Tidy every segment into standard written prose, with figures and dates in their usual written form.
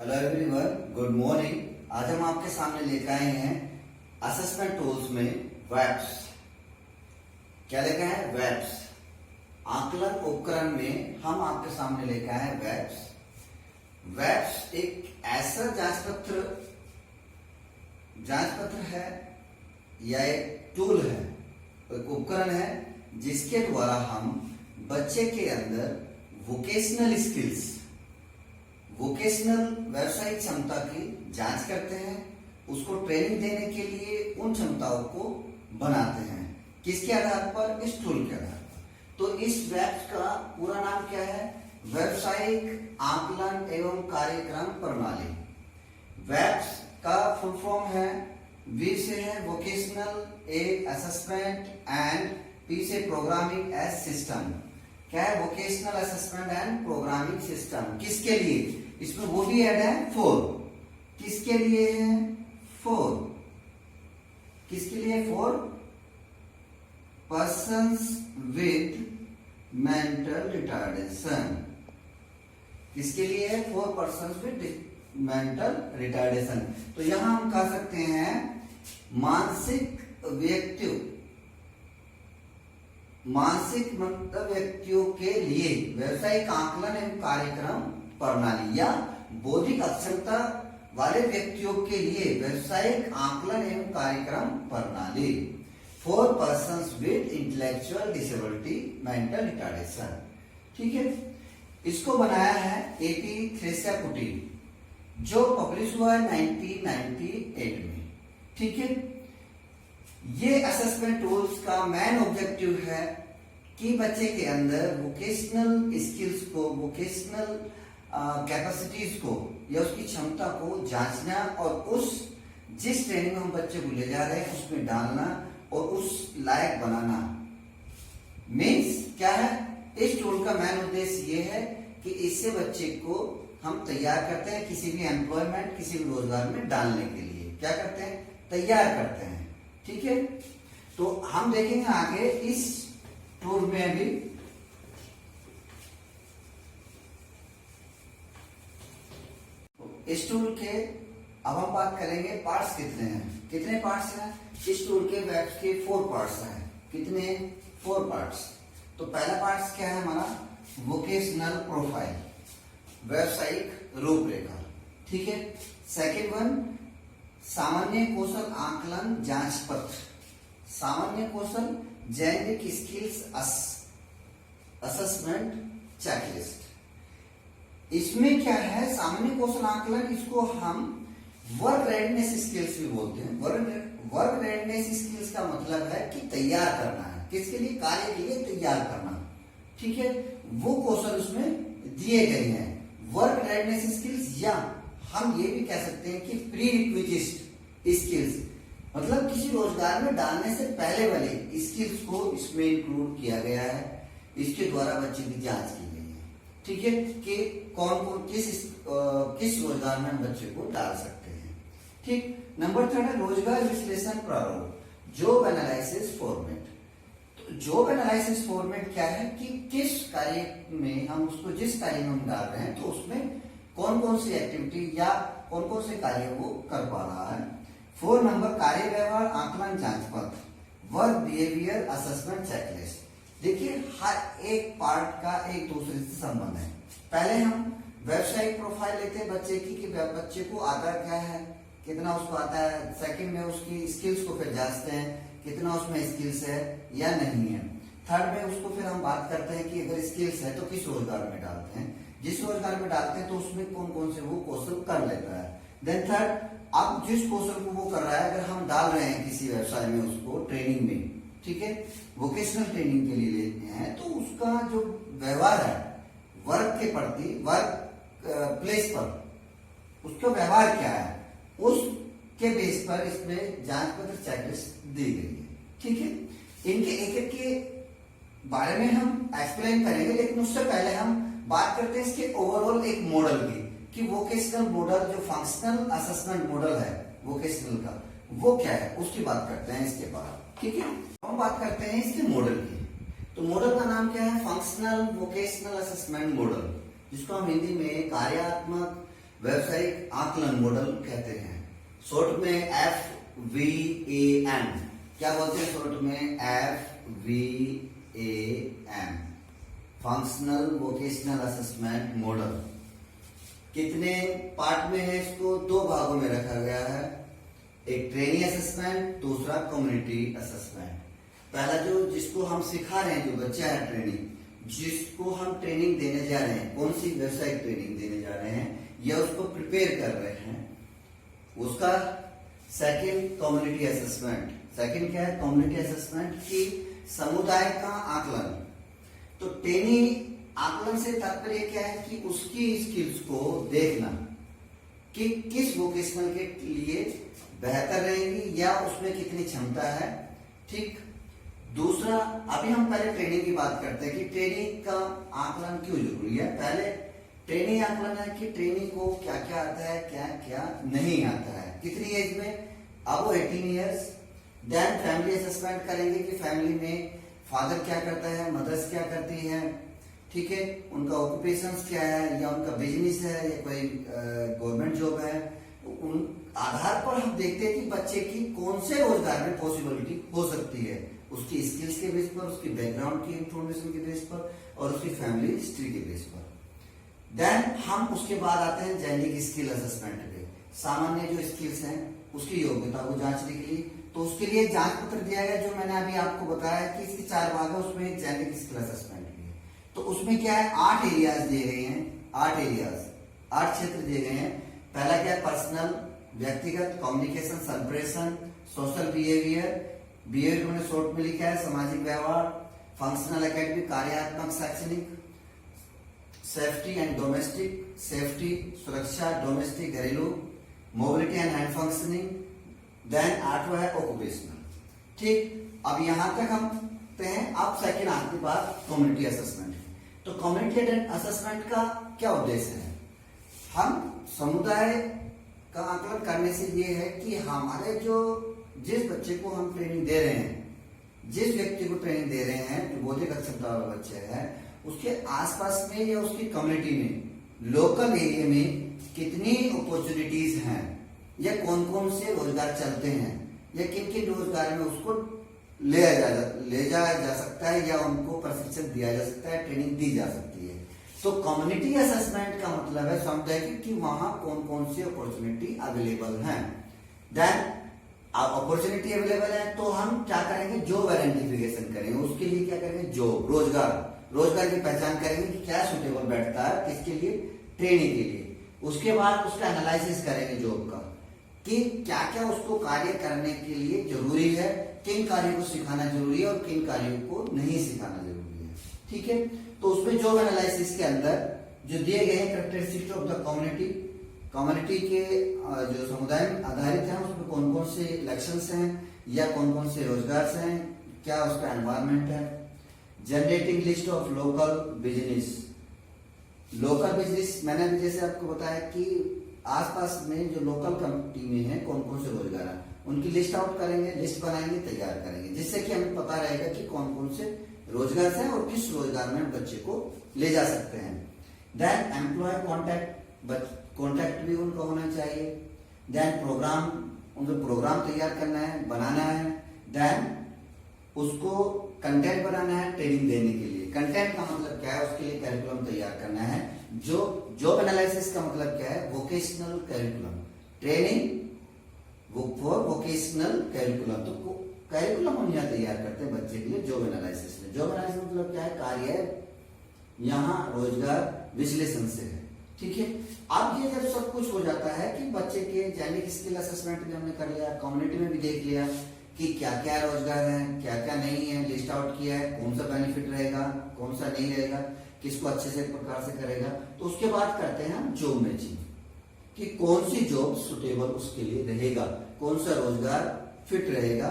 Hello everyone, good morning. आज हम आपके सामने लेकर आए हैं असेसमेंट टूल्स में वेब्स। क्या लेकर आए हैं? वेब्स। आकलन उपकरण में हम आपके सामने लेकर आए हैं वेब्स। वेब्स एक ऐसा जांच पत्र है या एक टूल है, एक उपकरण है जिसके द्वारा हम बच्चे के अंदर वोकेशनल व्यावसायिक क्षमता की जांच करते हैं, उसको ट्रेनिंग देने के लिए उन क्षमताओं को बनाते हैं। किसके आधार पर? इस टूल के आधार पर। तो इस वेब्स का पूरा नाम क्या है? व्यावसायिक आकलन एवं कार्यक्रम प्रणाली। वेब्स का फुल फॉर्म है, वी से है vocational, A assessment and P से प्रोग्रामिंग एज सिस्टम। क्या है? Vocational assessment and programming system. किसके लिए? इसमें वो भी ऐड है 4। किसके लिए है? 4। किसके लिए? 4 पर्सन्स विद मेंटल रिटार्डेशन। किसके लिए है? 4 पर्सन्स विद मेंटल रिटार्डेशन। तो यहां हम कह सकते हैं मानसिक व्यक्तियों के लिए व्यावसायिक आकलन एवं कार्यक्रम प्रणाली, या बौद्धिक अक्षमता वाले व्यक्तियों के लिए व्यावसायिक आकलन एवं कार्यक्रम प्रणाली। 4 persons with intellectual disability mental retardation. ठीक है, इसको बनाया है एपी थ्रेसियापुटी, जो पब्लिश हुआ है 1998 में। ठीक है, ये असेसमेंट टूल्स का मेन ऑब्जेक्टिव है कि बच्चे के अंदर वोकेशनल स्किल्स को, वोकेशनल कैपेसिटीज को या उसकी क्षमता को जांचना और उस जिस ट्रेनिंग में हम बच्चे को ले जा रहे हैं उसमें डालना और उस लायक बनाना। मीन्स क्या है? इस टूल का मेन उद्देश्य ये है कि इससे बच्चे को हम तैयार करते हैं किसी भी एम्प्लॉयमेंट, किसी भी रोजगार में डालने के लिए। क्या करते हैं? तैयार करते हैं। ठीक है, तो हम देखेंगे आगे इस टूल में भी इस टूल के अब हम बात करेंगे पार्ट्स कितने हैं। कितने पार्ट्स हैं इस टूल के? वेब्स के 4 पार्ट्स हैं। कितने? 4 पार्ट्स। तो पहला पार्ट्स क्या है हमारा? वोकेशनल प्रोफाइल, व्यावसायिक रूपरेखा। ठीक है। सेकेंड वन, सामान्य कौशल आकलन जांच पत्र, सामान्य कौशल जेनेरिक स्किल्स असेसमेंट चेकलिस्ट। इसमें क्या है? सामान्य कौशल आकलन, इसको हम वर्क रेडनेस स्किल्स भी बोलते हैं। वर्क रेडनेस स्किल्स का मतलब है कि तैयार करना है, किसके लिए? कार्य के लिए तैयार करना। ठीक है, वो कौशल उसमें दिए गए हैं। वर्क रेडनेस स्किल्स, या हम ये भी कह सकते हैं कि प्री रिक्विजिट स्किल्स, मतलब किसी रोजगार में डालने से पहले वाले स्किल्स को इसमें इंक्लूड किया गया है। इसके द्वारा बच्चे की जांच की गई है। ठीक है, कि कौन कौन किस रोजगार में हम बच्चे को डाल सकते हैं। ठीक। नंबर 3 है रोजगार विश्लेषण प्रारूप, जॉब एनालिसिस फॉर्मेट। तो जॉब एनालिसिस फॉर्मेट क्या है कि किस कार्य में हम उसको, जिस कार्य में हम डाल रहे हैं, तो उसमें कौन कौन सी एक्टिविटी या कौन कौन से कार्य वो कर पा रहा है। 4 नंबर कार्य व्यवहार आकलन जांच पत्र, वर्क बिहेवियर असेसमेंट चेकलिस्ट। देखिए, हर एक पार्ट का एक दूसरे से संबंध है। पहले हम व्यावसायिक प्रोफाइल लेते हैं बच्चे की, कि बच्चे को आता क्या है, कितना उसको आता है। सेकंड में उसकी स्किल्स को फिर जांचते हैं, कितना उसमें स्किल्स है या नहीं है। थर्ड में उसको फिर हम बात करते हैं कि अगर स्किल्स है तो किस रोजगार में डालते हैं। जिस रोजगार में डालते हैं तो उसमें कौन कौन से वो कौशल कर लेता है। देन थर्ड, अब जिस कौशल को वो कर रहा है, अगर हम डाल रहे हैं किसी व्यवसाय में उसको ट्रेनिंग में, ठीक है, वोकेशनल ट्रेनिंग के लिए लेते हैं, तो उसका जो व्यवहार है वर्क के प्रति, वर्क प्लेस पर उसका व्यवहार क्या है, उसके बेस पर इसमें जांच पत्र चेकलिस्ट दी गई है। ठीक है, इनके एक एक के बारे में हम एक्सप्लेन करेंगे, लेकिन उससे पहले हम बात करते हैं इसके ओवरऑल एक मॉडल की, कि वोकेशनल मॉडल, जो फंक्शनल असेसमेंट मॉडल है वोकेशनल का, वो क्या है, उसकी बात करते हैं इसके बाद। ठीक है, हम बात करते हैं इसके मॉडल की। तो मॉडल का नाम क्या है? फंक्शनल वोकेशनल असेसमेंट मॉडल, जिसको हम हिंदी में कार्यात्मक व्यवसायिक आकलन मॉडल कहते हैं। शॉर्ट में FVAM। क्या बोलते हैं शॉर्ट में? FVAM, functional vocational assessment model. कितने पार्ट में है? इसको दो भागों में रखा गया है, एक ट्रेनिंग असेसमेंट, दूसरा कम्युनिटी असेसमेंट। पहला जो जिसको हम सिखा रहे हैं, जो बच्चा है ट्रेनिंग, जिसको हम ट्रेनिंग देने जा रहे हैं, कौन सी व्यवसायिक ट्रेनिंग देने जा रहे हैं या उसको प्रिपेयर कर रहे हैं, उसका सेकंड कम्युनिटी असेसमेंट। सेकंड क्या है? कम्युनिटी असेसमेंट की समुदाय का आकलन। तो ट्रेनिंग आकलन से तात्पर्य क्या है कि उसकी स्किल्स को देखना कि किस वोकेशनल के लिए बेहतर रहेगी या उसमें कितनी क्षमता है। ठीक। दूसरा, अभी हम पहले ट्रेनिंग की बात करते हैं कि ट्रेनिंग का आकलन क्यों जरूरी है। पहले ट्रेनिंग आकलन है कि ट्रेनिंग को क्या क्या आता है, क्या क्या नहीं आता है, कितनी एज में, अब 18 ईयर्स। देन फैमिली असेसमेंट करेंगे कि फैमिली में फादर क्या करता है, मदर्स क्या करती है, ठीक है, उनका ऑक्यूपेशन क्या है, या उनका बिजनेस है या कोई गवर्नमेंट जॉब है। उन आधार पर हम देखते हैं कि बच्चे की कौन से रोजगार में पॉसिबिलिटी हो सकती है, उसकी स्किल्स के बेस पर, उसकी बैकग्राउंड की इंफॉर्मेशन के बेस पर और उसकी फैमिली हिस्ट्री के बेस पर। देन हम उसके बाद आते हैं जेनेरिक स्किल असेसमेंट पे। सामान्य जो स्किल्स हैं उसकी योग्यता को जांचने के लिए, तो उसके लिए जांच पत्र दिया गया जो मैंने अभी आपको बताया कि इसके 4 भाग है, उसमें जेनेरिक स्किल असेसमेंट भी है। तो उसमें क्या है, 8 एरियाज दिए गए हैं, 8 एरियाज, 8 क्षेत्र दिए गए हैं। पहला क्या है? पर्सनल, व्यक्तिगत, कम्युनिकेशन, संप्रेषण, सोशल बिहेवियर उन्होंने शॉर्ट में लिखा है, सामाजिक व्यवहार, फंक्शनल एकेडमिक, कार्यात्मक शैक्षणिक, सेफ्टी एंड डोमेस्टिक, सेफ्टी सुरक्षा, डोमेस्टिक घरेलू, mobility and hand functioning. Then 8वां है ऑक्यूपेशनल। ठीक। अब यहां तक हम हैं। अब सेकंड आती बात कम्युनिटी असेसमेंट। तो कम्युनिटी असेसमेंट का क्या उद्देश्य है? हम समुदाय का आकलन करने से ये है कि हमारे जो जिस बच्चे को हम ट्रेनिंग दे रहे हैं, जिस व्यक्ति को ट्रेनिंग दे रहे हैं, जो बौद्धिक अक्षमता वाला बच्चा है, उसके आसपास में या उसकी कम्युनिटी में, लोकल एरिया में कितनी अपॉर्चुनिटीज हैं या कौन कौन से रोजगार चलते हैं या किन किन रोजगार में उसको ले जाया जा सकता है या उनको प्रशिक्षण दिया जा सकता है, ट्रेनिंग दी जा सकती है। तो कम्युनिटी असेसमेंट का मतलब है समझाए कि वहां कौन कौन सी अपॉर्चुनिटी अवेलेबल है। देन अब अपॉर्चुनिटी अवेलेबल है तो हम क्या करेंगे? जॉब आइडेंटिफिकेशन करेंगे। उसके लिए क्या करेंगे? जॉब, रोजगार की पहचान करेंगे कि क्या सुटेबल बैठता है किसके लिए, ट्रेनिंग के लिए। उसके बाद उसका एनालिसिस करेंगे जॉब का कि क्या क्या उसको कार्य करने के लिए जरूरी है, किन कार्यों को सिखाना जरूरी है और किन कार्यों को नहीं सिखाना जरूरी है। ठीक है। तो उसमें जॉब एनालिसिस के अंदर जो दिए गए हैं कैरेक्टरिस्टिक्स ऑफ द कम्युनिटी के जो समुदाय आधारित है, उसमें कौन कौन से लक्षण हैं या कौन कौन से रोजगार हैं, क्या उसका एनवायरमेंट है। Generating list of local business. मैंने अभी जैसे आपको बताया कि आसपास में जो लोकल कम्युनिटी में है कौन कौन से रोजगार है, उनकी लिस्ट आउट करेंगे, लिस्ट बनाएंगे, तैयार करेंगे, जिससे कि हमें पता रहेगा कि कौन कौन से रोजगार हैं और किस रोजगार में हम बच्चे को ले जा सकते हैं। देन एम्प्लॉय कॉन्टैक्ट भी उनका होना चाहिए। देन उनको प्रोग्राम तैयार करना है, बनाना है। देन उसको कंटेंट बनाना है ट्रेनिंग देने के लिए। कंटेंट का मतलब क्या है? उसके लिए कैरिकुलम तैयार करना है। जो जॉब एनालिसिस का मतलब क्या है? Vocational curriculum, training for vocational curriculum. तो कैरिकुलम हम यहाँ तैयार करते हैं बच्चे के लिए जॉब एनालिसिस में। जॉब एनालिसिस मतलब क्या है? कार्य यहाँ रोजगार विश्लेषण से है। ठीक है। अब ये जब सब कुछ हो जाता है कि बच्चे के जेनेरिक स्किल असेसमेंट भी हमने कर लिया, कम्युनिटी में भी देख लिया कि क्या क्या रोजगार है, क्या क्या नहीं है, लिस्ट आउट किया है, कौन सा बेनिफिट रहेगा, कौन सा नहीं रहेगा, किसको अच्छे से प्रकार से करेगा। तो उसके बाद करते हैं हम जॉब मैचिंग कि कौन सी जॉब सुटेबल उसके लिए रहेगा, कौन सा रोजगार फिट रहेगा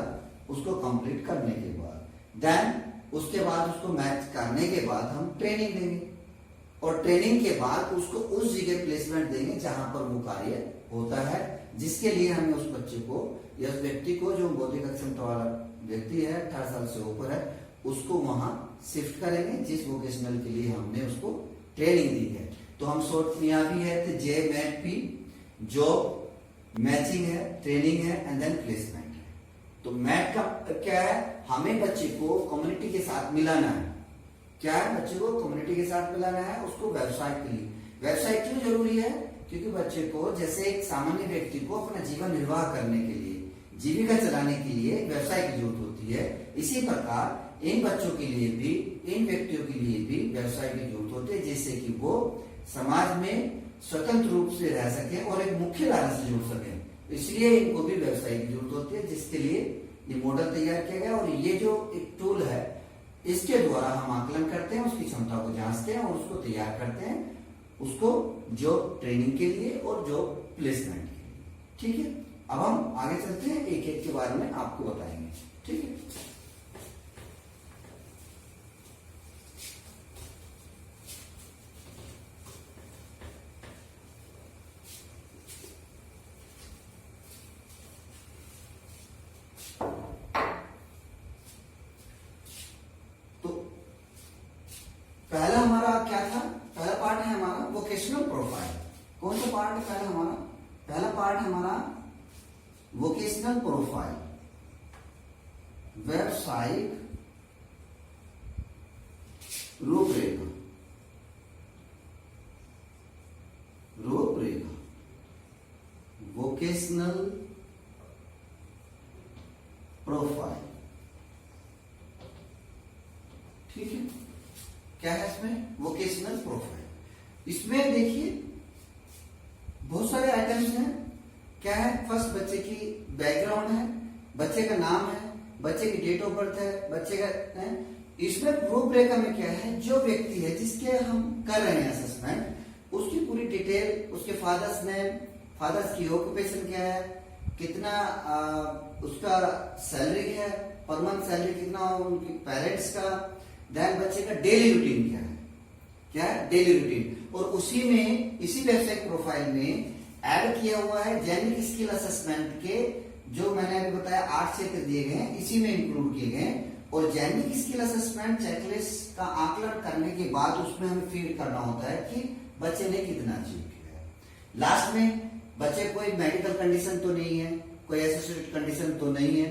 उसको कंप्लीट करने के बाद। देन उसके बाद उसको मैच करने के बाद हम ट्रेनिंग देंगे और ट्रेनिंग के बाद उसको उस जगह प्लेसमेंट देंगे जहां पर वो कार्य होता है, जिसके लिए हमें उस बच्चे को या उस व्यक्ति को, जो बौद्धिक अक्षमता वाला व्यक्ति है 18 साल से ऊपर है, उसको वहां शिफ्ट करेंगे जिस वोकेशनल के लिए हमने उसको ट्रेनिंग दी है। तो हम शॉर्ट यहाँ भी है तो JMAT, जॉब, मैचिंग है, ट्रेनिंग है एंड देन प्लेसमेंट है। तो मैट का क्या है, हमें बच्चे को कम्युनिटी के साथ मिलाना है। क्या है, बच्चे को कम्युनिटी के साथ मिलाना है, उसको व्यवसाय के लिए। व्यवसाय क्यों जरूरी है, क्योंकि बच्चे को जैसे एक सामान्य व्यक्ति को अपना जीवन निर्वाह करने के लिए, जीविका चलाने के लिए व्यवसाय की जरूरत होती है, इसी प्रकार इन बच्चों के लिए भी, इन व्यक्तियों के लिए भी व्यवसाय की जरूरत होती है, जिससे कि वो समाज में स्वतंत्र रूप से रह सके और एक मुख्य धारा से जुड़ सके। इसलिए इनको भी व्यवसाय की जरूरत होती है, जिसके लिए ये मॉडल तैयार किया गया। और ये जो एक टूल है, इसके द्वारा हम आकलन करते हैं, उसकी क्षमता को जांचते हैं और उसको तैयार करते हैं, उसको जॉब ट्रेनिंग के लिए और जॉब प्लेसमेंट के लिए। ठीक है, अब हम आगे चलते हैं, एक एक के बारे में आपको बताएंगे। ठीक है, पहला हमारा क्या था, पहला पार्ट है हमारा वोकेशनल प्रोफाइल। कौन सा पार्ट है पहला हमारा, पहला पार्ट है हमारा वोकेशनल प्रोफाइल, व्यावसायिक रूपरेखा, रूपरेखा, वोकेशनल प्रोफाइल। ठीक है, क्या है इसमें, वोकेशनल प्रोफाइल। इसमें देखिए बहुत सारे आइटम्स हैं। क्या है, फर्स्ट बच्चे की बैकग्राउंड है, बच्चे का नाम है, बच्चे की डेट ऑफ बर्थ है, बच्चे का है। इसमें रूपरेखा में क्या है, जो व्यक्ति है जिसके हम कर रहे हैं असेसमेंट, उसकी पूरी डिटेल, उसके फादर्स नेम, फादर्स की ऑक्यूपेशन क्या है, कितना उसका सैलरी है, पर मंथ सैलरी कितना हो उनके पेरेंट्स का, देन बच्चे का डेली रूटीन क्या है, क्या है डेली रूटीन। और उसी में, इसी वेबसाइट प्रोफाइल में ऐड किया हुआ है जेनिक स्किल असेसमेंट के, जो मैंने अभी बताया 8 क्षेत्र दिए गए हैं, इसी में इंक्लूड किए गए। और जेनिक स्किल असेसमेंट चेकलिस्ट का आकलन करने के बाद उसमें हमें फीड करना होता है कि बच्चे ने कितना अचीव किया है। लास्ट में बच्चे कोई मेडिकल कंडीशन तो नहीं है, कोई एसोसिएटेड कंडीशन तो नहीं है,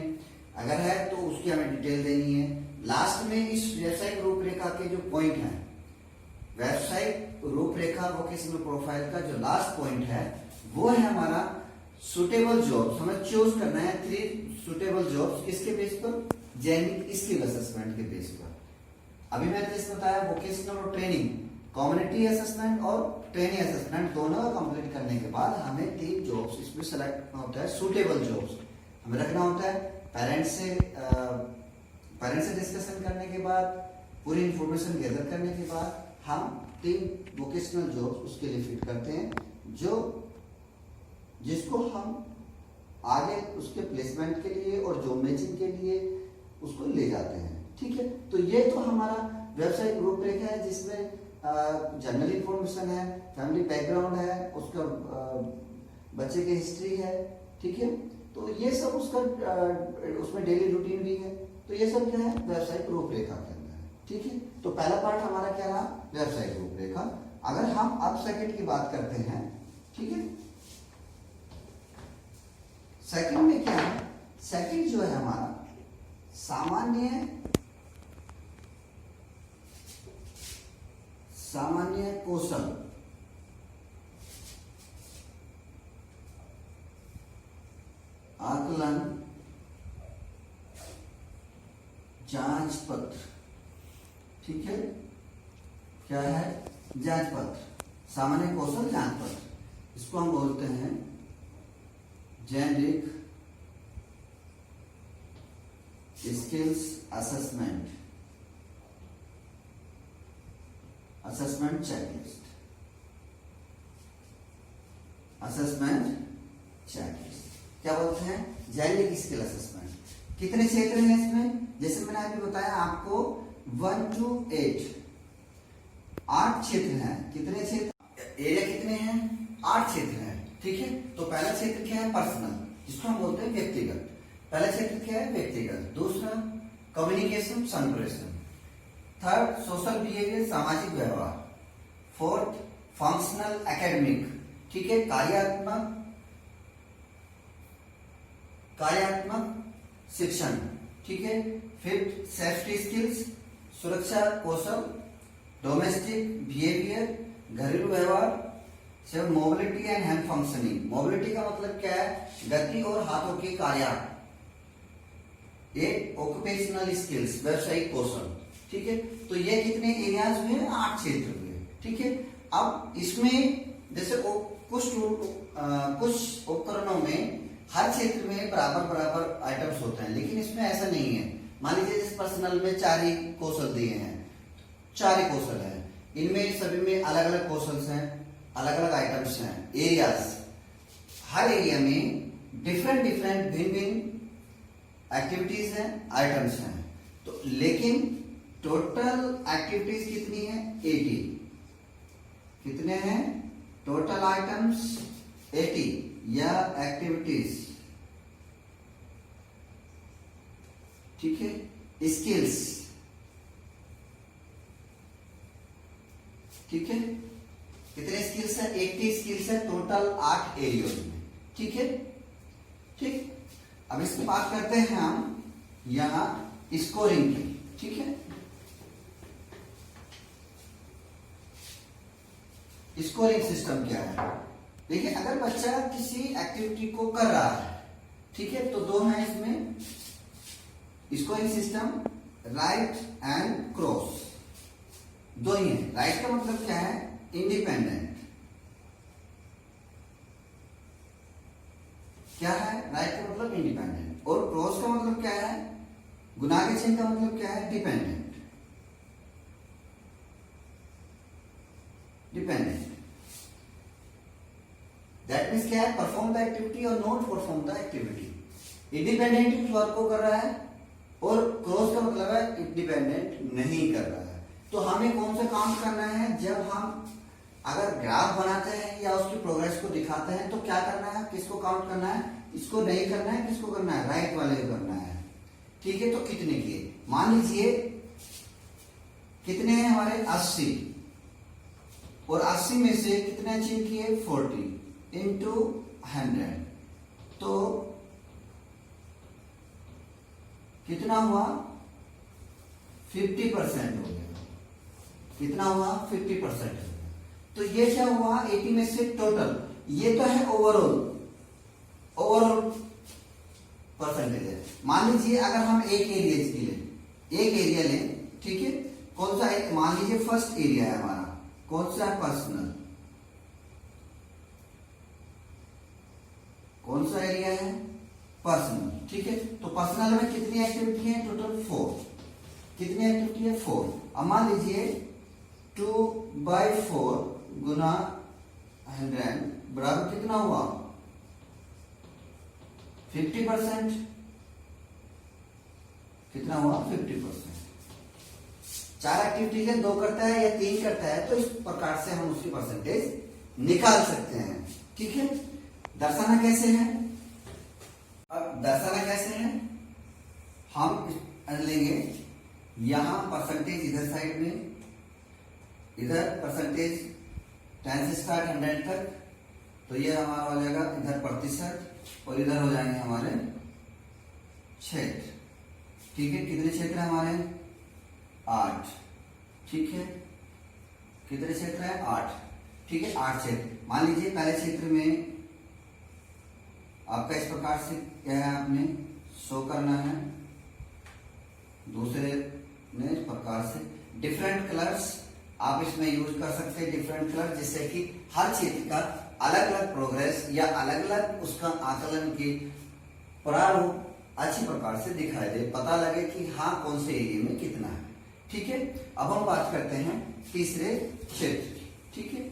अगर है तो उसकी हमें डिटेल देनी है। लास्ट में इस व्यावसायिक रूपरेखा के जो पॉइंट हैं, व्यावसायिक रूपरेखा वोकेशनल प्रोफाइल का जो लास्ट पॉइंट है वो है हमारा सुटेबल जॉब्स। हमें चूज करना है 3 सुटेबल जॉब्स, किसके बेस पर, जेनिक स्किल असेसमेंट के बेस पर। अभी मैंने जैसे बताया वोकेशनल और ट्रेनिंग, कम्युनिटी असेसमेंट और ट्रेनिंग असेसमेंट दोनों का कंप्लीट करने के बाद हमें 3 जॉब्स इसमें सेलेक्ट करना होता है, सुटेबल जॉब्स हमें रखना होता है। पेरेंट्स से डिस्कशन करने के बाद, पूरी इंफॉर्मेशन गैदर करने के बाद हम 3 वोकेशनल जॉब्स उसके लिए फिट करते हैं, जो जिसको हम आगे उसके प्लेसमेंट के लिए और जॉब मैचिंग के लिए उसको ले जाते हैं। ठीक है, तो ये तो हमारा वेबसाइट रूपरेखा है, जिसमें जनरल इंफॉर्मेशन है, फैमिली बैकग्राउंड है, उसका बच्चे की हिस्ट्री है। ठीक है, तो ये सब उसका उसमें डेली रूटीन भी है। तो ये सब क्या है, व्यावसायिक रूपरेखा के अंदर है। ठीक है, तो पहला पार्ट हमारा क्या रहा, व्यावसायिक रूपरेखा। अगर हम अब सेकंड की बात करते हैं, ठीक है, सेकंड में क्या है, सेकंड जो है हमारा सामान्य कौशल, आकलन जांच पत्र। ठीक है, क्या है, जांच पत्र, सामान्य कौशल जांच पत्र, इसको हम बोलते हैं generic skills assessment, assessment checklist, assessment checklist क्या बोलते हैं, जेनिक स्किल असेसमेंट। कितने क्षेत्र हैं इसमें, जैसे मैंने अभी बताया आपको 1 to 8 क्षेत्र हैं। कितने क्षेत्र, एरिया कितने हैं, 8 क्षेत्र हैं। ठीक है, तो पहला क्षेत्र क्या है, पर्सनल, जिसको हम बोलते हैं व्यक्तिगत। पहला क्षेत्र क्या है, व्यक्तिगत। दूसरा कम्युनिकेशन, संप्रेषण। थर्ड सोशल बिहेवियर, सामाजिक व्यवहार। फोर्थ फंक्शनल एकेडमिक, ठीक है, कार्यात्मक शिक्षण, ठीक है। फिफ्थ सेफ्टी स्किल्स, सुरक्षा कौशल, डोमेस्टिक बिहेवियर, घरेलू व्यवहार। Seven mobility and hand functioning. Mobility का मतलब क्या है? गति और हाथों के कार्य। एक ऑक्यूपेशनल स्किल्स, व्यवसायिक कौशल, ठीक है। तो ये कितने एरियाज हुए? 8 क्षेत्र हुए, ठीक है। अब इसमें जैसे कुछ उपकरणों में हर क्षेत्र में बराबर बराबर आइटम्स होते हैं, लेकिन इसमें ऐसा नहीं है। मान लीजिए जिस पर्सनल में 4 ही कौशल दिए हैं, 4 ही कौशल है, इनमें सभी में अलग अलग कौशल हैं, अलग अलग आइटम्स हैं, एरियाज। हर एरिया में डिफरेंट डिफरेंट भिन्न भिन्न एक्टिविटीज हैं, आइटम्स हैं। तो लेकिन टोटल एक्टिविटीज कितनी है? 80। कितने हैं टोटल आइटम्स? 80 या एक्टिविटीज, ठीक है। स्किल्स, ठीक है। कितने स्किल्स है? 80 स्किल्स है टोटल 8 एरियाज में, ठीक है। ठीक, अब इसकी बात करते हैं हम यहां स्कोरिंग की, ठीक है। स्कोरिंग सिस्टम क्या है? देखिए, अगर बच्चा किसी एक्टिविटी को कर रहा है, ठीक है, तो दो हैं इसमें scoring system, right and cross, दो ही है। राइट का मतलब क्या है? इंडिपेंडेंट। क्या है राइट का मतलब? इंडिपेंडेंट। और क्रॉस का मतलब क्या है? गुना के चिन्ह का मतलब क्या है? डिपेंडेंट। डिपेंडेंट दैट मीन्स क्या है? परफॉर्म द एक्टिविटी और not perform the activity. Independent work को कर रहा है, और क्रॉस का मतलब है इंडिपेंडेंट नहीं कर रहा है। तो हमें कौन सा काउंट करना है? जब हम अगर ग्राफ बनाते हैं या उसकी प्रोग्रेस को दिखाते हैं, तो क्या करना है? किसको काउंट करना है? इसको नहीं करना है, किसको करना है? राइट वाले को करना है, ठीक है। तो कितने किए? मान लीजिए कितने हैं हमारे? 80, और 80 में से कितने अचीव किए? 40 इंटू 100, तो कितना हुआ? 50% हो गया। कितना हुआ? 50% हो गया। तो ये क्या हुआ? 80 में से टोटल, ये तो है ओवरऑल परसेंटेज है। मान लीजिए अगर हम एक एरिया लें, ठीक है। कौन सा है? मान लीजिए फर्स्ट एरिया है हमारा, कौन सा है? पर्सनल। कौन सा एरिया है? पर्सनल, ठीक है। तो पर्सनल में कितनी एक्टिविटी है? टोटल 4। कितनी एक्टिविटी है? 4। अब मान लीजिए 2/4 गुना 100 बराबर कितना हुआ? 50%। कितना हुआ? 50%। 4 एक्टिविटीज है, 2 करता है या 3 करता है, तो इस प्रकार से हम उसकी परसेंटेज निकाल सकते हैं, ठीक है। दर्शाना कैसे है? अब दर्शाना कैसे है? हम लेंगे यहां परसेंटेज इधर साइड में, इधर परसेंटेज 10 से स्टार्ट 100 तक, तो ये हमारा हो जाएगा इधर प्रतिशत, और इधर हो जाएंगे हमारे क्षेत्र, ठीक है। कितने क्षेत्र है हमारे? 8, ठीक है। कितने क्षेत्र है? 8, ठीक है। 8 क्षेत्र। मान लीजिए पहले क्षेत्र में आपका इस प्रकार से क्या है, आपने शो करना है, दूसरे में इस प्रकार से डिफरेंट कलर्स आप इसमें यूज कर सकते हैं, डिफरेंट कलर, जिससे कि हर क्षेत्र का अलग अलग प्रोग्रेस या अलग अलग उसका आकलन की प्रारूप अच्छी प्रकार से दिखाई दे, पता लगे कि हाँ कौन से एरिया में कितना है, ठीक है। अब हम बात करते हैं तीसरे क्षेत्र की, ठीक है,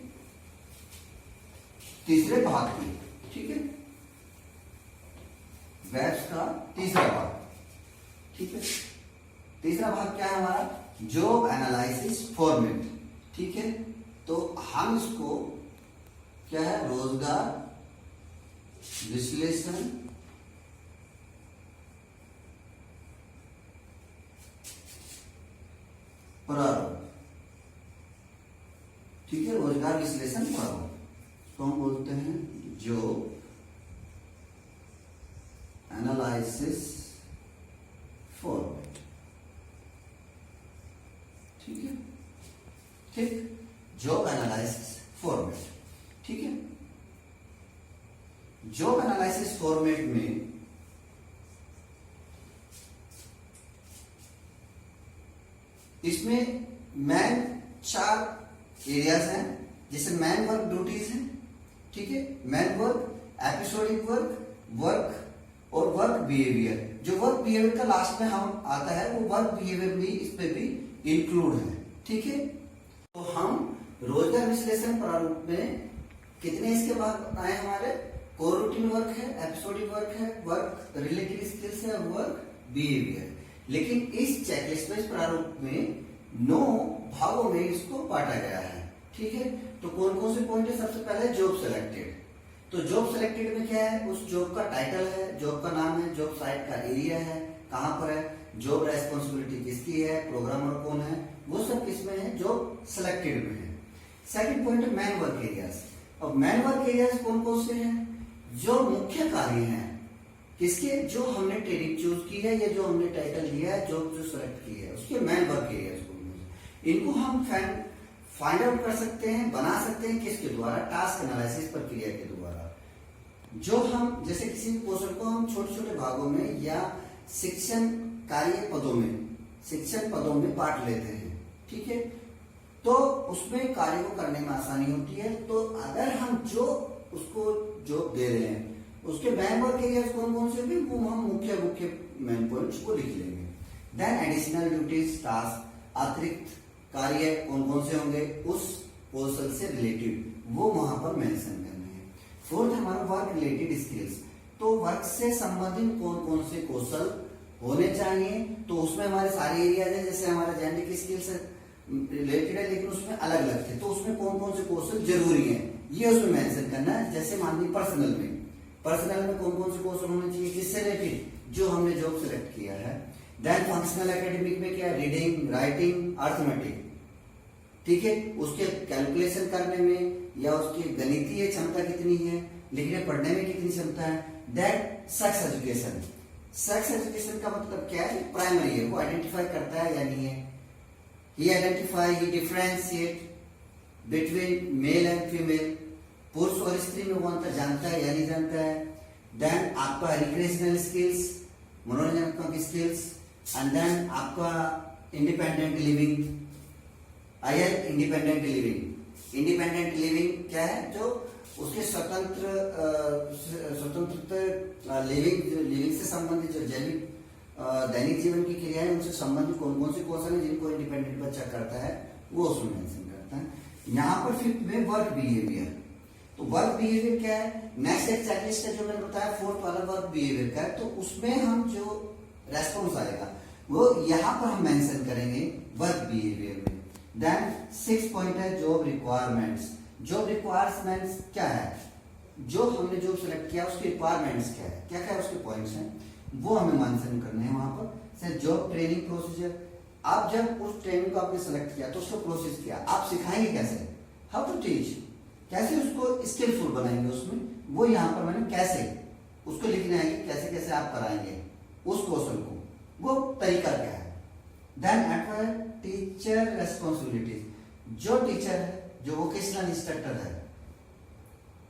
तीसरे भाग की, ठीक है, वेब्स का तीसरा भाग, ठीक है। तीसरा भाग क्या है हमारा? जॉब एनालिसिस फॉर्मेट, ठीक है। तो हम इसको क्या है? रोजगार विश्लेषण प्रारूप, ठीक है, रोजगार विश्लेषण प्रारूप, तो हम बोलते हैं जॉब एनालिसिस फॉर्मेट। ठीक है, ठीक, जॉब एनालिसिस फॉर्मेट। ठीक है, जॉब एनालिसिस फॉर्मेट में इसमें मैन 4 एरियाज हैं, जैसे मैन वर्क ड्यूटीज हैं। ठीक है, man work, episodic work, work और वर्क बिहेवियर। जो वर्क बिहेवियर का लास्ट में हम आता है वो वर्क बिहेवियर भी इस पे भी इंक्लूड है। ठीक है, तो हम रोजगार विश्लेषण प्रारूप में कितने इसके भाग आए हमारे? कोर रूटीन वर्क है, एपिसोडिक वर्क है, वर्क रिलेटेड स्किल्स है, वर्क बिहेवियर। लेकिन इस चेकलिस्ट में, इस प्रारूप में 9 भागों में इसको बांटा गया है। ठीक है, तो कौन कौन से पॉइंट है? सबसे पहले जॉब सिलेक्टेड। तो जॉब सिलेक्टेड में क्या है? उस जॉब का टाइटल है, जॉब का नाम है, जॉब साइट का एरिया है, कहां पर है, जॉब रेस्पॉन्सिबिलिटी किसकी है, प्रोग्रामर कौन है, वो सब किसमें है? जॉब सिलेक्टेड में है। सेकंड पॉइंट है मैन वर्क एरियाज। अब मैन वर्क एरियाज कौन कौन से हैं? जो मुख्य कार्य हैं किसके, जो हमने ट्रेनिंग चूज की है या जो हमने टाइटल दिया है, जॉब जो सिलेक्ट की है, उसके मैन वर्क एरियाज को, इनको हम फाइंड आउट कर सकते हैं, बना सकते हैं किसके द्वारा? टास्क एनालिसिस प्रक्रिया के द्वारा। जो हम जैसे किसी क्वेश्चन को हम छोटे छोटे भागों में या शिक्षण कार्य पदों में, शिक्षण पदों में बांट लेते हैं। ठीक है, तो उसमें कार्य को करने में आसानी होती है। तो अगर हम जो उसको जॉब दे रहे हैं उसके मैन वर्क एरियाज कौन कौन से होंगे, वो हम मुख्य मुख्य मेन पॉइंट्स को लिख लेंगे। देन एडिशनल ड्यूटीज, टास्क, अतिरिक्त कार्य कौन कौन से होंगे उस पोजीशन से रिलेटेड, वो वहां पर मेंशन करने हैं। फोर्थ हमारा वर्क रिलेटेड स्किल्स। तो वर्क से संबंधित कौन कौन से कौशल होने चाहिए, तो उसमें हमारे सारे एरियाज है। जैसे हमारा जेंडर स्किल्स रिलेटेड है लेकिन उसमें अलग अलग थे, तो उसमें कौन कौन से कौशल जरूरी है ये उसमें मेंशन करना है। जैसे मान लीजिए पर्सनल में कौन कौन से कौशल होने चाहिए, किससे रिलेटेड, जो हमने जॉब सिलेक्ट किया है। देन फंक्शनल एकेडमिक में क्या है? Reading, writing, arithmetic. ठीक है, उसके कैलकुलेशन करने में या उसकी गणितीय क्षमता कितनी है, लिखने पढ़ने में कितनी क्षमता है। That sex education. Sex education का मतलब क्या है? प्राइमरी है, वो आइडेंटिफाई करता है या नहीं है। He identify, he differentiate between male and female. पुरुष और स्त्री में वो अंतर जानता है या नहीं जानता है। देन आपका रिक्रिएशनल स्किल्स, मनोरंजन स्किल्स, एंड देन आपका इंडिपेंडेंट लिविंग। इंडिपेंडेंट लिविंग क्या है? जो उसके स्वतंत्र लिविंग से संबंधित जो जैविक दैनिक जीवन की क्रियाएं उनसे संबंधित कौन कौन से कौशल है जिनको इंडिपेंडेंट बच्चा करता है, वो उसमें मेंशन करता है। यहाँ पर फिफ्थ में वर्क बिहेवियर। तो वर्क बिहेवियर क्या है? नेक्स्ट एक चेकलिस्ट है जो मैंने बताया, फोर्थ वाला वर्क बिहेवियर का है। तो उसमें हम जो रेस्पॉन्स आएगा वो यहाँ पर हम मेंशन करेंगे वर्क बिहेवियर में। देन 6 पॉइंट है जॉब रिक्वायरमेंट्स। जॉब रिक्वायरमेंट्स क्या है? जो हमने जॉब सिलेक्ट किया उसके रिक्वायरमेंट्स क्या है, क्या क्या उसके पॉइंट्स हैं, वो हमें मेंशन करने हैं वहां पर। से जॉब ट्रेनिंग प्रोसीजर। आप जब उस ट्रेनिंग को आपने सिलेक्ट किया तो उसको प्रोसेस किया, आप सिखाएंगे कैसे, हाउ टू टीच, कैसे उसको स्किलफुल बनाएंगे उसमें, वो यहाँ पर मैंने कैसे उसको लिखना है कि कैसे कैसे आप कराएंगे उस कौशल को, वो तरीका क्या है। Then eight teacher responsibilities. जो टीचर है, जो वोकेशनल इंस्ट्रक्टर है,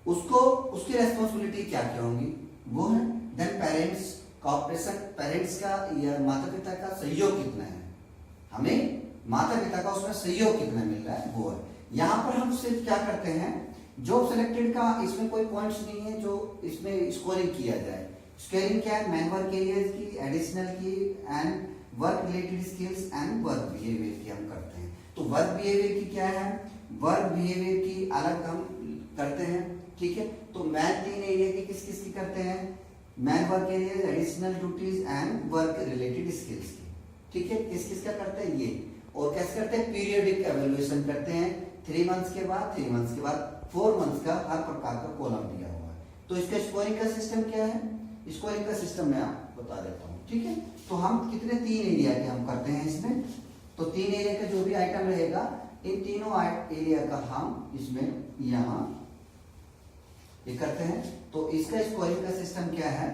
उसको उसकी रेस्पॉन्सिबिलिटी क्या क्या होंगी वो है। देन पेरेंट्स कॉपरेशन, पेरेंट्स का या माता पिता का सहयोग कितना है, हमें माता पिता का उसमें सहयोग कितना मिल रहा है वो है। यहाँ पर हम सिर्फ क्या करते हैं, जॉब सिलेक्टेड का इसमें कोई पॉइंट्स नहीं है जो इसमें स्कोरिंग किया जाए। स्कोरिंग क्या है? मैन वर्क एरियाज की, एडिशनल की, and work related skills and work behaviour की हम करते हैं। तो वर्क बिहेवियर की क्या है? वर्क बिहेवियर की अलग हम करते हैं। ठीक है, तो मैन 3 एरिया की किस किस की करते हैं? Man work areas, additional duties and work related skills की। ठीक है, किस किस का करते हैं ये, और कैसे करते हैं? पीरियडिक एवेल्युएशन करते हैं 3 मंथ्स के बाद, 3 मंथ्स के बाद, 4 मंथ्स का हर प्रकार का कॉलम दिया हुआ है। तो इसका स्कोरिंग का सिस्टम क्या है? स्कोरिंग का सिस्टम मैं आपको बता देता हूँ। ठीक है, तो हम कितने 3 एरिया के हम करते हैं इसमें। तो 3 एरिया का जो भी आइटम रहेगा इन तीनों एरिया का हम इसमें यहाँ ये करते हैं। तो इसका स्कोरिंग का सिस्टम क्या है,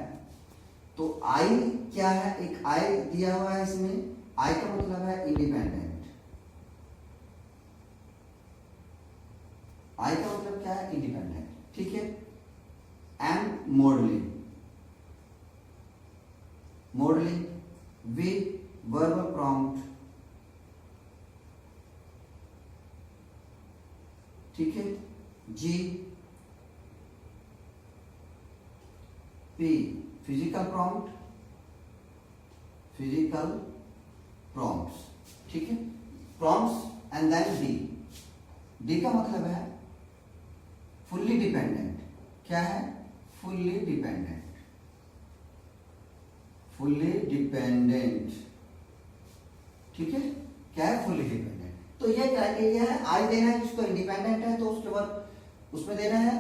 तो आई क्या है, एक आई दिया हुआ है इसमें, आई का मतलब है इंडिपेंडेंट, आई का मतलब क्या है, इंडिपेंडेंट, ठीक है। M modelling, modelling with verbal prompt, ठीक है। जी P physical prompt, physical prompts, ठीक है, prompts. And then D, D का मतलब है फुल्ली डिपेंडेंट, क्या है, फुल्ली डिपेंडेंट, फुल्ली डिपेंडेंट, ठीक है, क्या है, फुल्ली डिपेंडेंट। तो ये क्राइटेरिया है, आई देना है जिसको इंडिपेंडेंट है, तो उसके बाद उसमें देना है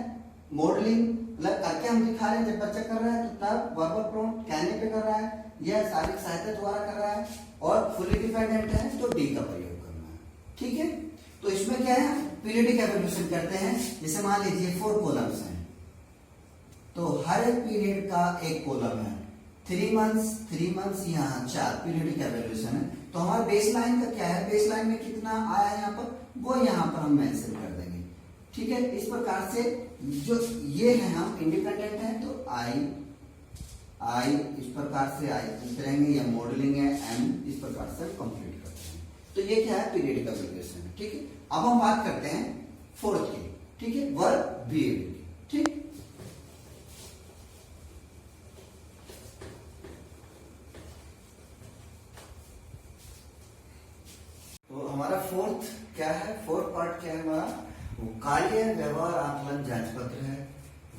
मॉडलिंग, मतलब करके हम दिखा रहे हैं, जब बच्चा कर रहा है तो तब वर्बल प्रॉम्प्ट कहने पे कर रहा है या शारीरिक सहायता द्वारा कर रहा है, और फुल्ली डिपेंडेंट है तो डी का प्रयोग करना है, ठीक है। तो इसमें क्या है, पीरियडिक एवोल्यूशन करते हैं। जैसे मान लीजिए 4 कॉलम्स हैं, तो हर एक पीरियड का एक कॉलम है, 3 मंथ्स यहाँ 4 पीरियडिक एवोल्यूशन है। तो हमारा बेस लाइन का क्या है, बेस लाइन में कितना आया है यहाँ पर, वो यहाँ पर हम मेंशन कर देंगे, ठीक है। इस प्रकार से जो ये है हम इंडिपेंडेंट है तो आई इस प्रकार से आई करेंगे, या मॉडलिंग है एम, इस प्रकार से कंप्लीट करते हैं। तो ये क्या है, पीरियडिक एवोल्यूशन, ठीक है। अब हम बात करते हैं फोर्थ की, ठीक है, वर्ब बिहेवियर की, ठीक। तो हमारा फोर्थ क्या है, फोर्थ पार्ट क्या है हमारा, वो कार्य व्यवहार आकलन जांच पत्र है,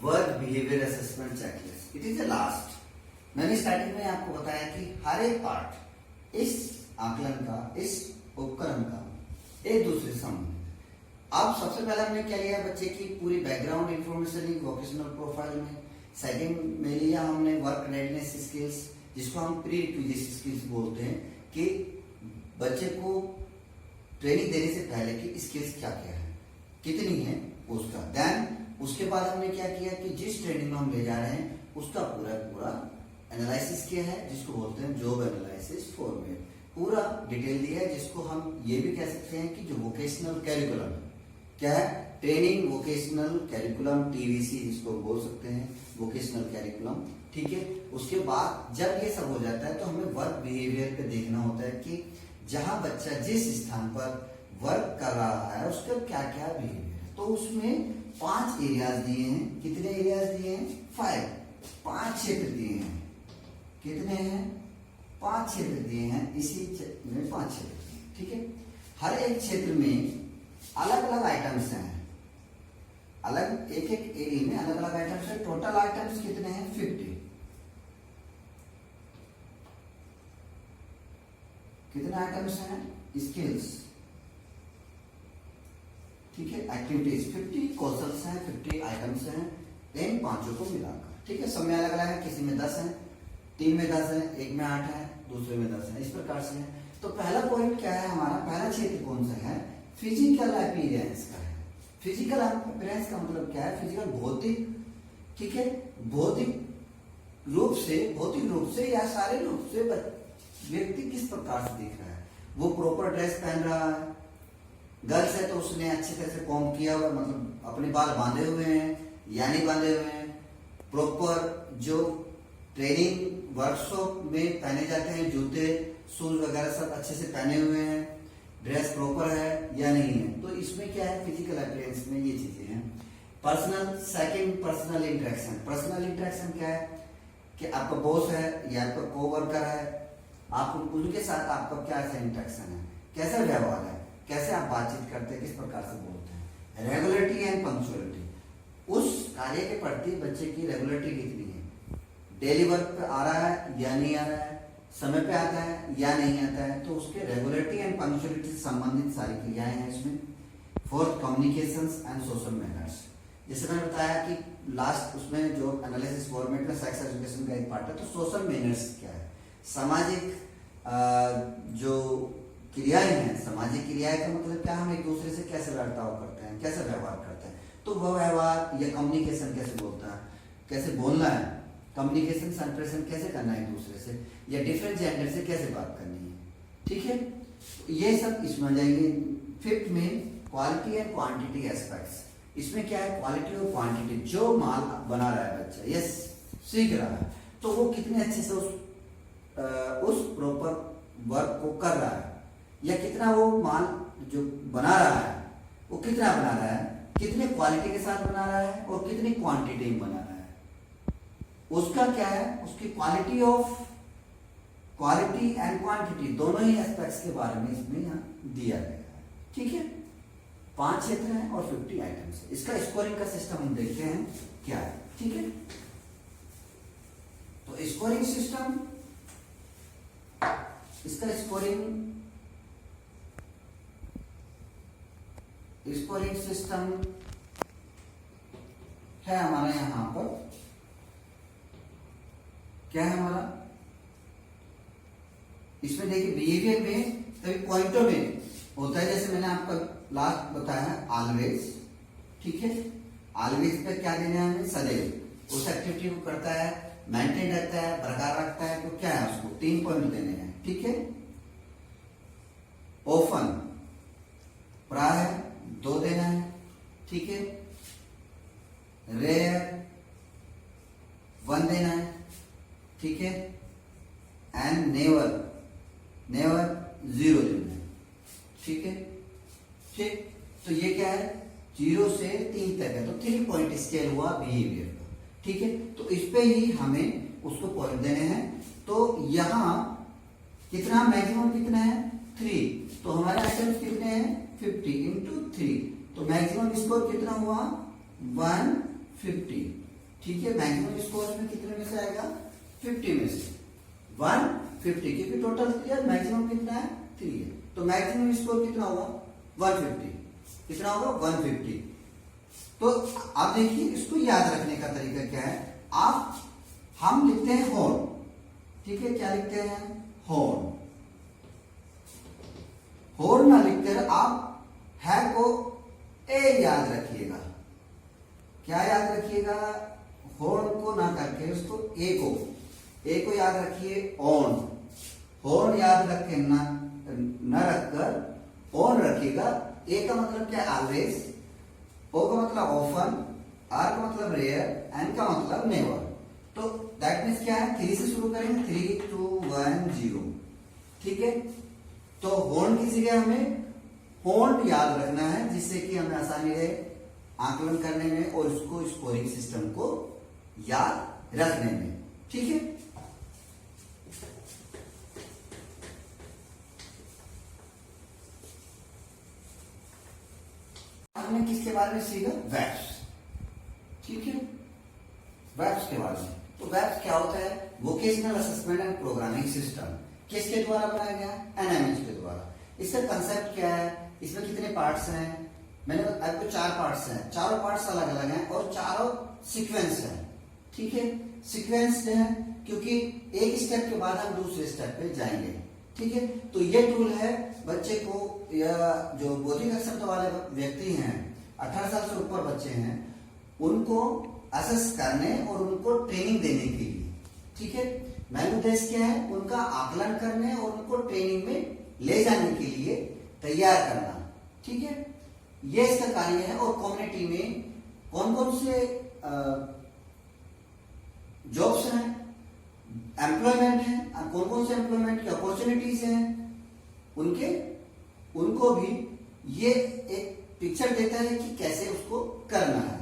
verb behaviour assessment checklist. It is the last. मैंने स्टार्टिंग में आपको बताया कि हर एक पार्ट इस आकलन का, इस उपकरण का एक दूसरे से संबंधित है। अब सबसे पहले हमने क्या लिया, बच्चे की पूरी बैकग्राउंड इंफॉर्मेशन वोकेशनल प्रोफाइल में। सेकंड में लिया हमने वर्क रेडनेस स्किल्स, जिसको हम प्री रिक्विजिट स्किल्स बोलते हैं, कि बच्चे को ट्रेनिंग देने से पहले की स्किल्स क्या क्या है, कितनी है उसका। देन उसके बाद हमने क्या किया कि जिस ट्रेनिंग में हम ले जा रहे हैं उसका पूरा एनालिसिस किया है, जिसको बोलते हैं जॉब एनालिसिस फॉर्मेट, पूरा डिटेल दिया है, जिसको हम ये भी कह सकते हैं कि जो वोकेशनल कैरिकुलम क्या है, ट्रेनिंग वोकेशनल कैरिकुलम, टीवीसी जिसको बोल सकते हैं, वोकेशनल कैरिकुलम, ठीक है। उसके बाद जब ये सब हो जाता है तो हमें वर्क बिहेवियर पे देखना होता है कि जहां बच्चा जिस स्थान पर वर्क कर रहा है उसका क्या क्या बिहेवियर है। तो उसमें 5 एरियाज दिए हैं, कितने एरियाज दिए हैं, 5 क्षेत्र दिए हैं, कितने हैं, 5 क्षेत्र दिए हैं, इसी में 5 क्षेत्र दिए हैं, ठीक है। हर एक क्षेत्र में अलग अलग आइटम्स हैं, अलग एक एरिया में अलग अलग आइटम्स है। टोटल आइटम्स कितने हैं, 50। कितने आइटम्स हैं, स्किल्स, ठीक है, एक्टिविटीज 50, कौशल्स हैं 50, आइटम्स हैं इन 5 को मिलाकर, ठीक है। सब में अलग अलग है, किसी में 10 है, 3 में 10 है, एक में 8 है, दूसरे में 10 है, इस प्रकार से है। तो पहला पॉइंट क्या है हमारा, पहला क्षेत्र कौन सा है, फिजिकल अपीयरेंस का है। फिजिकल अपीयरेंस का मतलब क्या है, फिजिकल भौतिक, ठीक है, भौतिक रूप से या शारीरिक रूप से व्यक्ति किस प्रकार से दिख रहा है, वो प्रॉपर ड्रेस पहन रहा है, गर्ल्स है तो उसने अच्छी तरह से कॉम्ब किया हुआ, मतलब अपने बाल बांधे हुए हैं या नहीं बांधे हुए हैं, प्रॉपर जो ट्रेनिंग वर्कशॉप में पहने जाते हैं जूते शूज वगैरह सब अच्छे से पहने हुए हैं, ड्रेस प्रॉपर है या नहीं है। तो इसमें क्या है, फिजिकल अपीयरेंस में ये चीजें हैं। पर्सनल इंटरेक्शन, पर्सनल इंटरेक्शन क्या है कि आपका बॉस है या आपका कोवर्कर है, आप उनके साथ आपका क्या इंटरेक्शन है, कैसा व्यवहार है, कैसे आप बातचीत करते हैं, किस प्रकार से बोलते हैं। रेगुलरिटी एंड पंक्चुअलिटी, उस कार्य के प्रति बच्चे की रेगुलरिटी कितनी है, डेली वर्क पे आ रहा है या नहीं आ रहा है, समय पे आता है या नहीं आता है, तो उसके रेगुलरिटी एंड पंक्चुअलिटी से संबंधित सारी क्रियाएं हैं इसमें। Fourth, communications and social manners, जैसे मैंने बताया कि लास्ट उसमें जो एनालिसिस फॉर्मेट में सेक्स एजुकेशन का एक पार्ट है, तो सोशल मैनर्स क्या है, सामाजिक जो क्रियाएं हैं, सामाजिक क्रियाएं का मतलब क्या, हम एक दूसरे से कैसे बर्ताव करते हैं, कैसे व्यवहार करते हैं। तो वह व्यवहार या कम्युनिकेशन कैसे बोलता है, कैसे बोलना है, कम्युनिकेशन संप्रेषण कैसे करना है एक दूसरे से, या डिफरेंट जेंडर से कैसे बात करनी है, ठीक है। ये सब इसमें आ जाएंगे। फिफ्थ में क्वालिटी एंड क्वांटिटी एस्पेक्ट्स। इसमें क्या है, क्वालिटी और क्वांटिटी। जो माल बना रहा है बच्चा, यस सीख रहा है, तो वो कितने अच्छे से उस प्रॉपर वर्क को कर रहा है, या कितना वो माल जो बना रहा है वो कितना बना रहा है, कितने क्वालिटी के साथ बना रहा है और कितनी क्वांटिटी में बना रहा है, उसका क्या है, उसकी क्वालिटी एंड क्वांटिटी दोनों ही एस्पेक्ट्स के बारे में इसमें यहाँ दिया गया है, ठीक है। 5 क्षेत्र हैं और 50 आइटम्स है। इसका स्कोरिंग का सिस्टम हम देखते हैं क्या है, ठीक है। तो स्कोरिंग सिस्टम, इसका स्कोरिंग सिस्टम है हमारा यहां पर, क्या है हमारा, इसमें देखिए बिहेवियर में कभी पॉइंटों में होता है, जैसे मैंने आपको लास्ट बताया ऑलवेज, ठीक है। ऑलवेज पे क्या देना है हमें, सदैव उस एक्टिविटी को करता है, मेंटेन रखता है, बरकरार रखता है, तो क्या है उसको 3 पॉइंट देने हैं, ठीक है। ऑफन प्राय 2 देना है, ठीक है। रेयर 1 देना है, ठीक है। एंड नेवर 0 देना है, ठीक है। ठीक, तो ये क्या है, 0 से 3 तक है, तो 3 पॉइंट स्केल हुआ बिहेवियर का, ठीक है। तो इस पे ही हमें उसको पॉइंट देने हैं। तो यहां कितना मैक्सिमम कितना है, 3, तो हमारे आइटम्स कितने हैं, 50 इंटू 3, तो मैक्सिमम स्कोर कितना हुआ, 150, ठीक है। मैक्सिमम स्कोर में कितने में से आएगा, 50 में से 150, क्योंकि टोटल क्लियर मैक्सिमम कितना है, 3 है, तो मैक्सिमम स्कोर कितना होगा, 150, कितना होगा, 150। तो आप देखिए इसको याद रखने का तरीका क्या है, हम लिखते हैं हॉर्न, ठीक है। क्या लिखते हैं, हॉर्न ना लिखकर आप है को ए याद रखिएगा। क्या याद रखिएगा, हॉर्न को ना करके उसको ए को याद रखिए, ऑन। हॉर्न याद रखे न रखकर ऑन रखिएगा। ए का मतलब क्या है, ऑलवेज, ओ का मतलब ऑफन, आर का मतलब रेयर, एन का मतलब नेवर। तो दैट मीन्स क्या है, 3 से शुरू करेंगे, 3 2 1 0, ठीक है। तो हॉर्न की जगह हमें हॉर्न याद रखना है, जिससे कि हमें आसानी रहे आकलन करने में और उसको स्कोरिंग सिस्टम को याद रखने में, ठीक है। हमने किसके बारे में सीखा, वेब्स, ठीक है, वेब्स के बारे में। तो वेब्स क्या होता है, vocational assessment and programming system, किसके द्वारा बनाया गया, एनएमएच के द्वारा। इसका कंसेप्ट क्या है, इसमें कितने पार्ट्स हैं, मैंने आपको 4 पार्ट्स हैं, चारों पार्ट्स अलग अलग हैं और चारों सीक्वेंस हैं, ठीक है। सीक्वेंस है क्योंकि एक स्टेप के बाद हम दूसरे स्टेप पे जाएंगे, ठीक है। तो ये टूल है बच्चे को, या जो बौद्धिक अक्षमता वाले व्यक्ति हैं, 18 साल से ऊपर बच्चे हैं, उनको असेस करने और उनको ट्रेनिंग देने के लिए, ठीक है। मेन उद्देश्य क्या है, उनका आकलन करने और उनको ट्रेनिंग में ले जाने के लिए तैयार करना, ठीक है। ये इसका कार्य है। और कम्युनिटी में कौन कौन से जॉब्स हैं, एम्प्लॉयमेंट है, कौन कौन से एम्प्लॉयमेंट की अपॉर्चुनिटीज हैं, उनको भी ये एक पिक्चर देता है कि कैसे उसको करना है,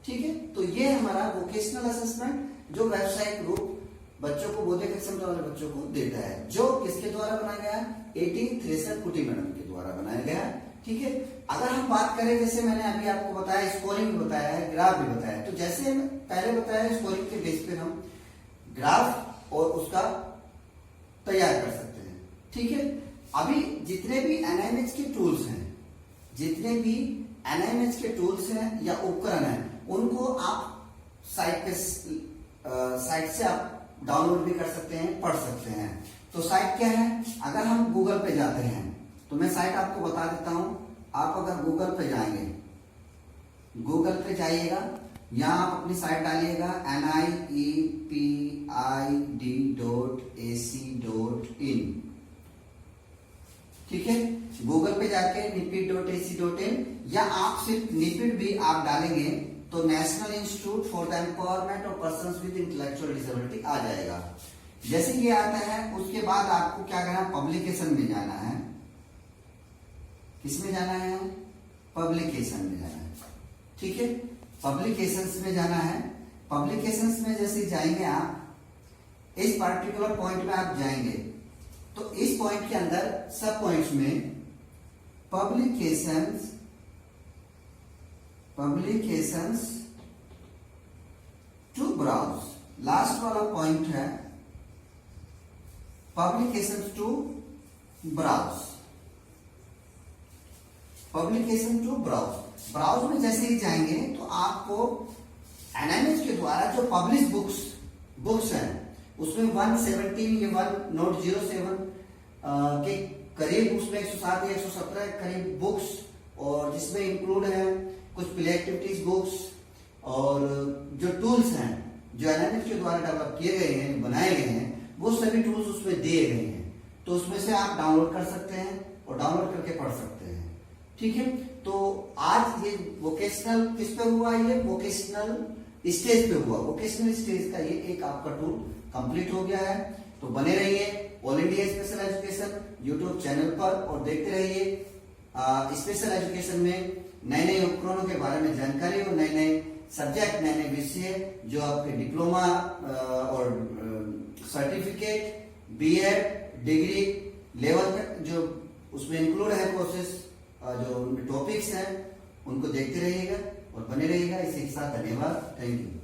ठीक है। तो ये हमारा वोकेशनल असेसमेंट जो वेबसाइट ग्रुप बच्चों को, बौद्धिक अक्षमता वाले बच्चों को देता है, जो किसके द्वारा बनाया गया है, एटी थ्रेसर कुटी मैडम के द्वारा बनाया गया है, ठीक है। अगर हम बात करें, जैसे मैंने अभी आपको बताया, स्कोरिंग भी बताया है, ग्राफ भी बताया, तो जैसे पहले बताया स्कोरिंग के बेस पे हम ग्राफ और उसका तैयार कर सकते हैं, ठीक है। अभी जितने भी एनआईएमएच के टूल्स हैं, या उपकरण हैं, उनको आप साइट से आप डाउनलोड भी कर सकते हैं, पढ़ सकते हैं। तो साइट क्या है, अगर हम गूगल पे जाते हैं, तो मैं साइट आपको बता देता हूं। आप अगर गूगल पे जाएंगे, गूगल पे जाइएगा, यहां आप अपनी साइट डालिएगा NIEPID.ac.in, ठीक है। गूगल पे जाके nipid.ac.in, या आप सिर्फ निपिड भी आप डालेंगे तो national institute for the empowerment of persons with intellectual disability आ जाएगा। जैसे ये आता है उसके बाद आपको क्या करना है, पब्लिकेशन में जाना है। किसमें जाना है, पब्लिकेशन में जाना है, ठीक है। पब्लिकेशंस में जाना है। पब्लिकेशंस में जैसे जाएंगे आप, इस पर्टिकुलर पॉइंट में आप जाएंगे तो इस पॉइंट के अंदर सब पॉइंट्स में पब्लिकेशंस टू ब्राउज, लास्ट वाला पॉइंट है publications to browse, publication to browse. Browse में जैसे ही जाएंगे तो आपको एनएमएच के द्वारा जो पब्लिश बुक्स हैं उसमें 117 ये 107 के करीब, उसमें 107 या 117 करीब बुक्स, और जिसमें इंक्लूड है कुछ प्ले एक्टिविटीज बुक्स, और जो टूल्स हैं जो एनएमएच के द्वारा डेवलप किए गए हैं, बनाए गए हैं, वो सभी टूल्स उसमें दिए गए हैं। तो उसमें से आप डाउनलोड कर सकते हैं और डाउनलोड करके पढ़ सकते हैं, ठीक है। तो आज ये वोकेशनल किस पे हुआ, ये वोकेशनल स्टेज पे हुआ। वोकेशनल स्टेज का ये एक आपका टूल कंप्लीट हो गया है। तो बने रहिए all India special education YouTube channel पर और देखते रहिए स्पेशल एजुकेशन में नए नए उपकरणों के बारे में जानकारी और नए नए सब्जेक्ट, नए नए विषय जो आपके डिप्लोमा और सर्टिफिकेट, बीएड, डिग्री लेवल तक जो उसमें इंक्लूड है कोर्सेस, जो टॉपिक्स हैं उनको देखते रहिएगा और बने रहिएगा। इसी के साथ धन्यवाद, थैंक यू।